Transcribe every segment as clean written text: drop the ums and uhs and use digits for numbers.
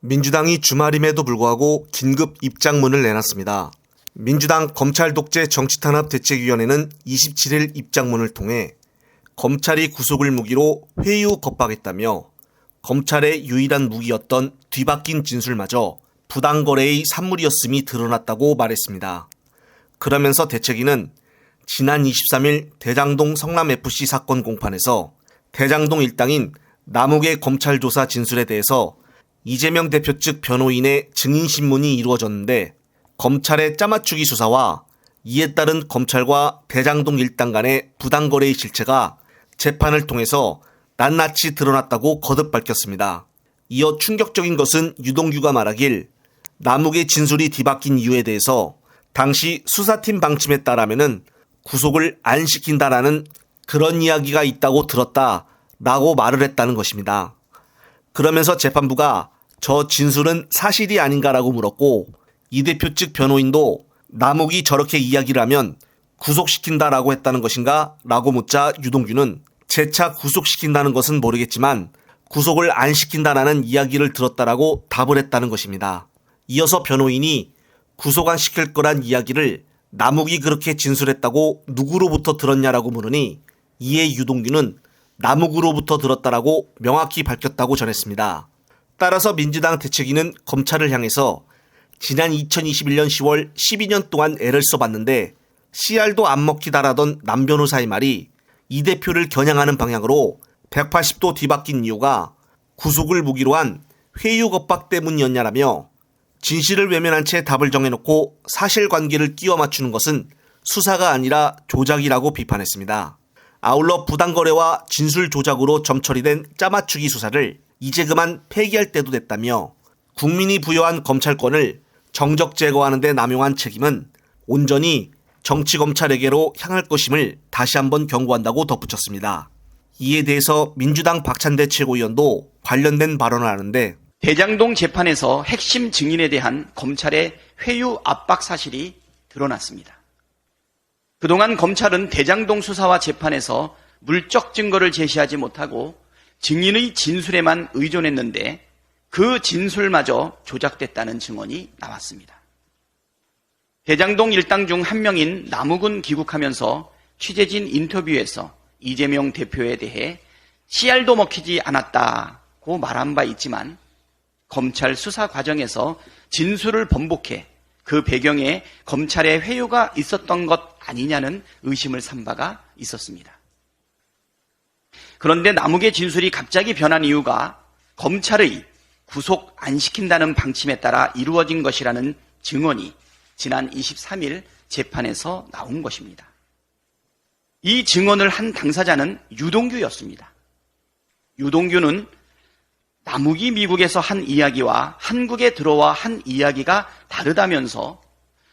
민주당이 주말임에도 불구하고 긴급 입장문을 내놨습니다. 민주당 검찰 독재 정치탄압대책위원회는 27일 입장문을 통해 검찰이 구속을 무기로 회유 겁박했다며 검찰의 유일한 무기였던 뒤바뀐 진술마저 부당거래의 산물이었음이 드러났다고 말했습니다. 그러면서 대책위는 지난 23일 대장동 성남FC 사건 공판에서 대장동 일당인 남욱의 검찰 조사 진술에 대해서 이재명 대표 측 변호인의 증인신문이 이루어졌는데 검찰의 짜맞추기 수사와 이에 따른 검찰과 대장동 일당 간의 부당거래의 실체가 재판을 통해서 낱낱이 드러났다고 거듭 밝혔습니다. 이어 충격적인 것은 유동규가 말하길 남욱의 진술이 뒤바뀐 이유에 대해서 당시 수사팀 방침에 따르면은 구속을 안 시킨다라는 그런 이야기가 있다고 들었다라고 말을 했다는 것입니다. 그러면서 재판부가 저 진술은 사실이 아닌가라고 물었고 이 대표 측 변호인도 남욱이 저렇게 이야기를 하면 구속시킨다라고 했다는 것인가? 라고 묻자 유동규는 재차 구속시킨다는 것은 모르겠지만 구속을 안 시킨다라는 이야기를 들었다라고 답을 했다는 것입니다. 이어서 변호인이 구속 안 시킬 거란 이야기를 남욱이 그렇게 진술했다고 누구로부터 들었냐라고 물으니 이에 유동규는 남욱으로부터 들었다라고 명확히 밝혔다고 전했습니다. 따라서 민주당 대책위는 검찰을 향해서 지난 2021년 10월 12년 동안 애를 써봤는데 씨알도 안 먹히다라던 남 변호사의 말이 이 대표를 겨냥하는 방향으로 180도 뒤바뀐 이유가 구속을 무기로 한 회유 겁박 때문이었냐라며 진실을 외면한 채 답을 정해놓고 사실관계를 끼워 맞추는 것은 수사가 아니라 조작이라고 비판했습니다. 아울러 부당거래와 진술 조작으로 점처리된 짜맞추기 수사를 이제 그만 폐기할 때도 됐다며 국민이 부여한 검찰권을 정적 제거하는 데 남용한 책임은 온전히 정치검찰에게로 향할 것임을 다시 한번 경고한다고 덧붙였습니다. 이에 대해서 민주당 박찬대 최고위원도 관련된 발언을 하는데 대장동 재판에서 핵심 증인에 대한 검찰의 회유 압박 사실이 드러났습니다. 그동안 검찰은 대장동 수사와 재판에서 물적 증거를 제시하지 못하고 증인의 진술에만 의존했는데 그 진술마저 조작됐다는 증언이 나왔습니다. 대장동 일당 중 한 명인 남욱은 귀국하면서 취재진 인터뷰에서 이재명 대표에 대해 씨알도 먹히지 않았다고 말한 바 있지만 검찰 수사 과정에서 진술을 번복해 그 배경에 검찰의 회유가 있었던 것 아니냐는 의심을 산 바가 있었습니다. 그런데 남욱의 진술이 갑자기 변한 이유가 검찰의 구속 안 시킨다는 방침에 따라 이루어진 것이라는 증언이 지난 23일 재판에서 나온 것입니다. 이 증언을 한 당사자는 유동규였습니다. 유동규는 남욱이 미국에서 한 이야기와 한국에 들어와 한 이야기가 다르다면서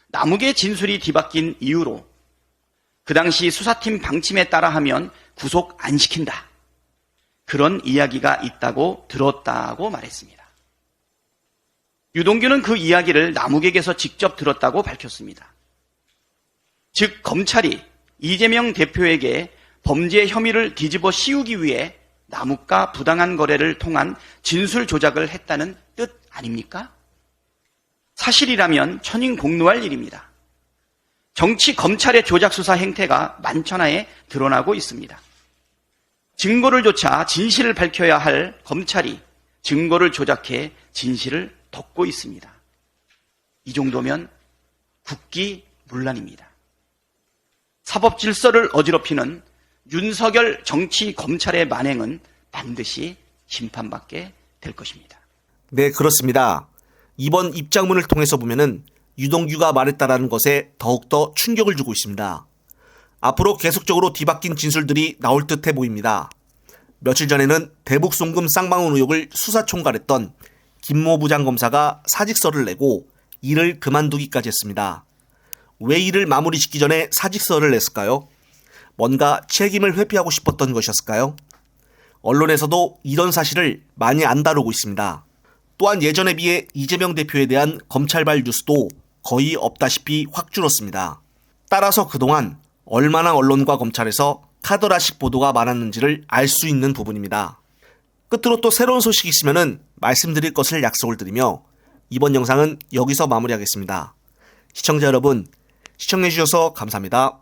남욱의 진술이 뒤바뀐 이유로 그 당시 수사팀 방침에 따라 하면 구속 안 시킨다. 그런 이야기가 있다고 들었다고 말했습니다. 유동규는 그 이야기를 남욱에게서 직접 들었다고 밝혔습니다. 즉 검찰이 이재명 대표에게 범죄 혐의를 뒤집어 씌우기 위해 남욱과 부당한 거래를 통한 진술 조작을 했다는 뜻 아닙니까? 사실이라면 천인공노할 일입니다. 정치 검찰의 조작 수사 행태가 만천하에 드러나고 있습니다. 증거를 조차 진실을 밝혀야 할 검찰이 증거를 조작해 진실을 덮고 있습니다. 이 정도면 국기문란입니다. 사법 질서를 어지럽히는 윤석열 정치 검찰의 만행은 반드시 심판받게 될 것입니다. 네, 그렇습니다. 이번 입장문을 통해서 보면은 유동규가 말했다라는 것에 더욱더 충격을 주고 있습니다. 앞으로 계속적으로 뒤바뀐 진술들이 나올 듯해 보입니다. 며칠 전에는 대북 송금 쌍방울 의혹을 수사 총괄했던 김모 부장검사가 사직서를 내고 일을 그만두기까지 했습니다. 왜 일을 마무리 짓기 전에 사직서를 냈을까요? 뭔가 책임을 회피하고 싶었던 것이었을까요? 언론에서도 이런 사실을 많이 안 다루고 있습니다. 또한 예전에 비해 이재명 대표에 대한 검찰발 뉴스도 거의 없다시피 확 줄었습니다. 따라서 그동안 얼마나 언론과 검찰에서 카더라식 보도가 많았는지를 알 수 있는 부분입니다. 끝으로 또 새로운 소식이 있으면 말씀드릴 것을 약속을 드리며 이번 영상은 여기서 마무리하겠습니다. 시청자 여러분, 시청해주셔서 감사합니다.